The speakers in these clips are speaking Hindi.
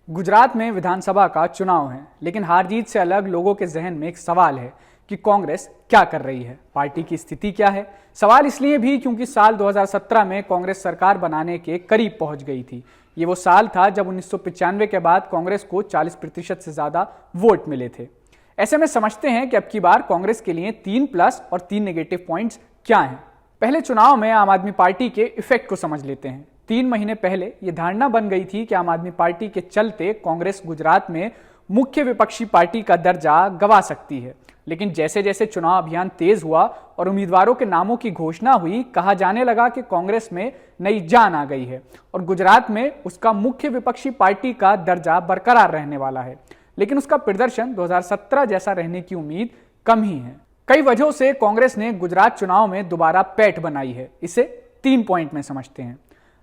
गुजरात में विधानसभा का चुनाव है, लेकिन हार जीत से अलग लोगों के जहन में एक सवाल है कि कांग्रेस क्या कर रही है, पार्टी की स्थिति क्या है। सवाल इसलिए भी क्योंकि साल 2017 में कांग्रेस सरकार बनाने के करीब पहुंच गई थी। ये वो साल था जब 1995 के बाद कांग्रेस को 40% से ज्यादा वोट मिले थे। ऐसे में समझते हैं कि अब की बार कांग्रेस के लिए 3 प्लस और 3 नेगेटिव पॉइंट्स क्या हैं। पहले चुनाव में आम आदमी पार्टी के इफेक्ट को समझ लेते हैं। 3 महीने पहले यह धारणा बन गई थी कि आम आदमी पार्टी के चलते कांग्रेस गुजरात में मुख्य विपक्षी पार्टी का दर्जा गंवा सकती है। लेकिन जैसे जैसे चुनाव अभियान तेज हुआ और उम्मीदवारों के नामों की घोषणा हुई, कहा जाने लगा कि कांग्रेस में नई जान आ गई है और गुजरात में उसका मुख्य विपक्षी पार्टी का दर्जा बरकरार रहने वाला है। लेकिन उसका प्रदर्शन 2017 जैसा रहने की उम्मीद कम ही है। कई वजहों से कांग्रेस ने गुजरात चुनाव में दोबारा पैठ बनाई है। इसे 3 पॉइंट में समझते हैं।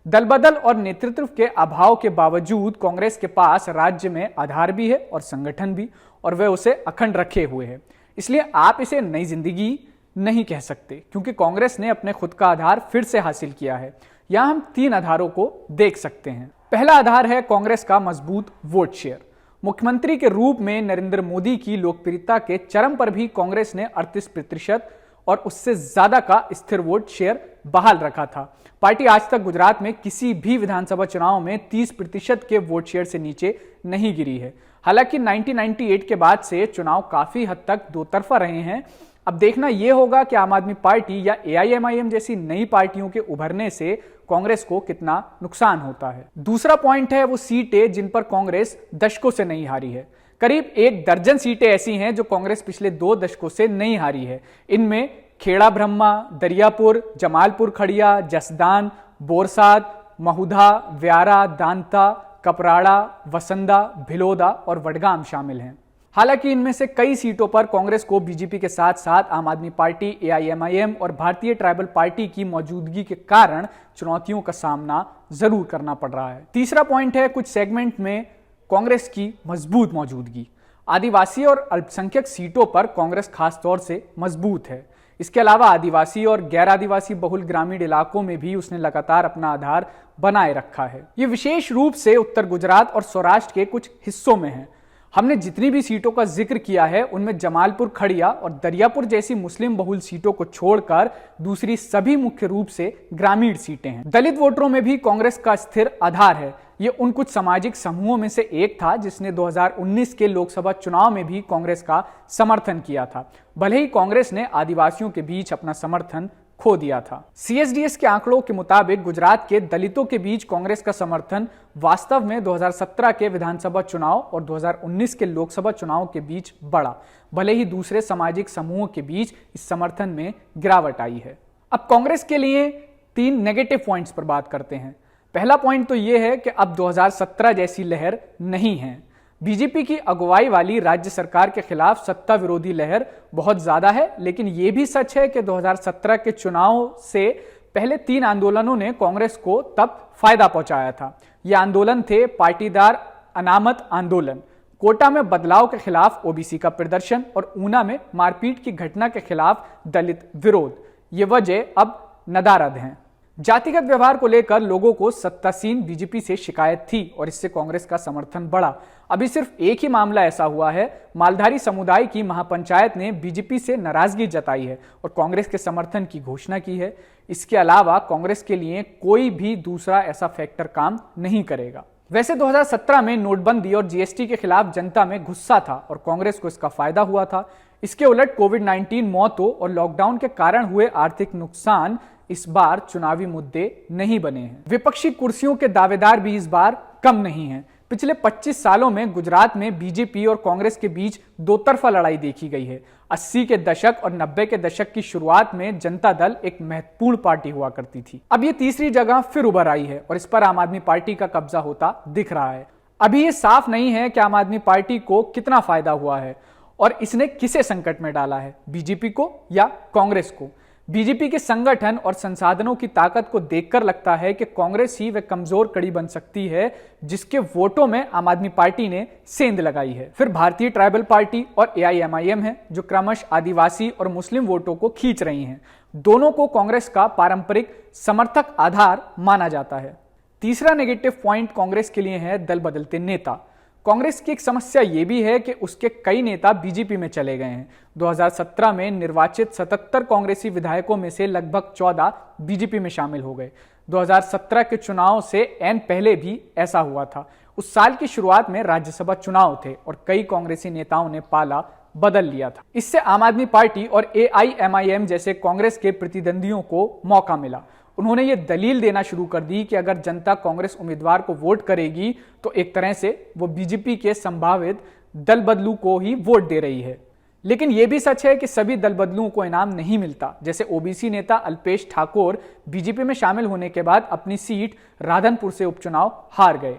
दल बदल और नेतृत्व के अभाव के बावजूद कांग्रेस के पास राज्य में आधार भी है और संगठन भी, और वे उसे अखंड रखे हुए हैं। इसलिए आप इसे नई जिंदगी नहीं कह सकते, क्योंकि कांग्रेस ने अपने खुद का आधार फिर से हासिल किया है। यहां हम 3 आधारों को देख सकते हैं। पहला आधार है कांग्रेस का मजबूत वोट शेयर। मुख्यमंत्री के रूप में नरेंद्र मोदी की लोकप्रियता के चरम पर भी कांग्रेस ने 38% और उससे ज्यादा का स्थिर वोट शेयर बहाल रखा था। पार्टी आज तक गुजरात में किसी भी विधानसभा चुनाव में 30% के वोट शेयर से नीचे नहीं गिरी है। हालांकि 1998 के बाद से चुनाव काफी हद तक दो तरफा रहे हैं। अब देखना यह होगा कि आम आदमी पार्टी या AIMIM जैसी नई पार्टियों के उभरने से कांग्रेस को कितना नुकसान होता है। दूसरा पॉइंट है वो सीटें जिन पर कांग्रेस दशकों से नहीं हारी है। करीब 1 दर्जन सीटें ऐसी हैं जो कांग्रेस पिछले 2 दशकों से नहीं हारी है। इनमें खेड़ा ब्रह्मा, दरियापुर, जमालपुर खड़िया, जसदान, बोरसाद, महुधा, व्यारा, दांता, कपराड़ा, वसंदा, भिलोदा और वडगाम शामिल हैं। हालांकि इनमें से कई सीटों पर कांग्रेस को बीजेपी के साथ साथ आम आदमी पार्टी, AIMIM और भारतीय ट्राइबल पार्टी की मौजूदगी के कारण चुनौतियों का सामना जरूर करना पड़ रहा है। तीसरा पॉइंट है कुछ सेगमेंट में कांग्रेस की मजबूत मौजूदगी। आदिवासी और अल्पसंख्यक सीटों पर कांग्रेस खास तौर से मजबूत है। इसके अलावा आदिवासी और गैर आदिवासी बहुल ग्रामीण इलाकों में भी उसने लगातार अपना आधार बनाए रखा है। ये विशेष रूप से उत्तर गुजरात और सौराष्ट्र के कुछ हिस्सों में है। हमने जितनी भी सीटों का जिक्र किया है उनमें जमालपुर खड़िया और दरियापुर जैसी मुस्लिम बहुल सीटों को छोड़कर दूसरी सभी मुख्य रूप से ग्रामीण सीटें हैं। दलित वोटरों में भी कांग्रेस का स्थिर आधार है। ये उन कुछ सामाजिक समूहों में से एक था जिसने 2019 के लोकसभा चुनाव में भी कांग्रेस का समर्थन किया था, भले ही कांग्रेस ने आदिवासियों के बीच अपना समर्थन खो दिया था। CSDS के आंकड़ों के मुताबिक गुजरात के दलितों के बीच कांग्रेस का समर्थन वास्तव में 2017 के विधानसभा चुनाव और 2019 के लोकसभा चुनाव के बीच बढ़ा, भले ही दूसरे सामाजिक समूहों के बीच इस समर्थन में गिरावट आई है। अब कांग्रेस के लिए 3 नेगेटिव पॉइंट्स पर बात करते हैं। पहला पॉइंट तो यह है कि अब 2017 जैसी लहर नहीं है। बीजेपी की अगुवाई वाली राज्य सरकार के खिलाफ सत्ता विरोधी लहर बहुत ज्यादा है, लेकिन यह भी सच है कि 2017 के चुनाव से पहले 3 आंदोलनों ने कांग्रेस को तब फायदा पहुंचाया था। ये आंदोलन थे पाटीदार अनामत आंदोलन, कोटा में बदलाव के खिलाफ OBC का प्रदर्शन और ऊना में मारपीट की घटना के खिलाफ दलित विरोध। ये वजह अब नदारद हैं। जातिगत व्यवहार को लेकर लोगों को सत्तासीन बीजेपी से शिकायत थी और इससे कांग्रेस का समर्थन बढ़ा। अभी सिर्फ एक ही मामला ऐसा हुआ है। मालधारी समुदाय की महापंचायत ने बीजेपी से नाराजगी जताई है और कांग्रेस के समर्थन की घोषणा की है। इसके अलावा कांग्रेस के लिए कोई भी दूसरा ऐसा फैक्टर काम नहीं करेगा। वैसे 2017 में नोटबंदी और GST के खिलाफ जनता में गुस्सा था और कांग्रेस को इसका फायदा हुआ था। इसके उलट कोविड-19 मौतों और लॉकडाउन के कारण हुए आर्थिक नुकसान इस बार चुनावी मुद्दे नहीं बने हैं। विपक्षी कुर्सियों के दावेदार भी इस बार कम नहीं हैं। पिछले 25 सालों में गुजरात में बीजेपी और कांग्रेस के बीच दो तरफा लड़ाई देखी गई है। 80 के दशक और 90 के दशक की शुरुआत में जनता दल एक महत्वपूर्ण पार्टी हुआ करती थी। अब ये तीसरी जगह फिर उभर आई है और इस पर आम आदमी पार्टी का कब्जा होता दिख रहा है। अभी ये साफ नहीं है कि आम आदमी पार्टी को कितना फायदा हुआ है और इसने किसे संकट में डाला है, बीजेपी को या कांग्रेस को। बीजेपी के संगठन और संसाधनों की ताकत को देखकर लगता है कि कांग्रेस ही वह कमजोर कड़ी बन सकती है जिसके वोटों में आम आदमी पार्टी ने सेंध लगाई है। फिर भारतीय ट्राइबल पार्टी और AIMIM है जो क्रमशः आदिवासी और मुस्लिम वोटों को खींच रही हैं। दोनों को कांग्रेस का पारंपरिक समर्थक आधार माना जाता है। तीसरा नेगेटिव पॉइंट कांग्रेस के लिए है दल बदलते नेता। कांग्रेस की एक समस्या ये भी है कि उसके कई नेता बीजेपी में चले गए हैं। 2017 में निर्वाचित 77 कांग्रेसी विधायकों में से लगभग 14 बीजेपी में शामिल हो गए। 2017 के चुनाव से ऐन पहले भी ऐसा हुआ था। उस साल की शुरुआत में राज्यसभा चुनाव थे और कई कांग्रेसी नेताओं ने पाला बदल लिया था। इससे आम आदमी पार्टी और AIMIM जैसे कांग्रेस के प्रतिद्वंदियों को मौका मिला। उन्होंने ये दलील देना शुरू कर दी कि अगर जनता कांग्रेस उम्मीदवार को वोट करेगी तो एक तरह से वो बीजेपी के संभावित दल बदलू को ही वोट दे रही है। लेकिन यह भी सच है कि सभी दल बदलुओं को इनाम नहीं मिलता। जैसे ओबीसी नेता अल्पेश ठाकोर बीजेपी में शामिल होने के बाद अपनी सीट राधनपुर से उपचुनाव हार गए।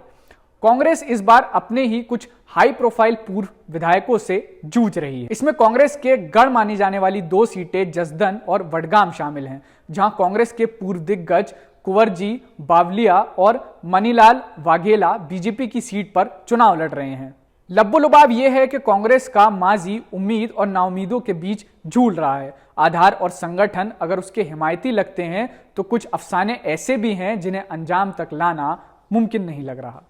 कांग्रेस इस बार अपने ही कुछ हाई प्रोफाइल पूर्व विधायकों से जूझ रही है। इसमें कांग्रेस के गढ़ मानी जाने वाली 2 सीटें जसदन और वडगाम शामिल हैं, जहां कांग्रेस के पूर्व दिग्गज कुंवरजी बावलिया और मनीलाल वाघेला बीजेपी की सीट पर चुनाव लड़ रहे हैं। लब्बो-लुबाब यह है कि कांग्रेस का माजी उम्मीद और नाउमीदों के बीच झूल रहा है। आधार और संगठन अगर उसके हिमायती लगते हैं तो कुछ अफसाने ऐसे भी हैं जिन्हें अंजाम तक लाना मुमकिन नहीं लग रहा।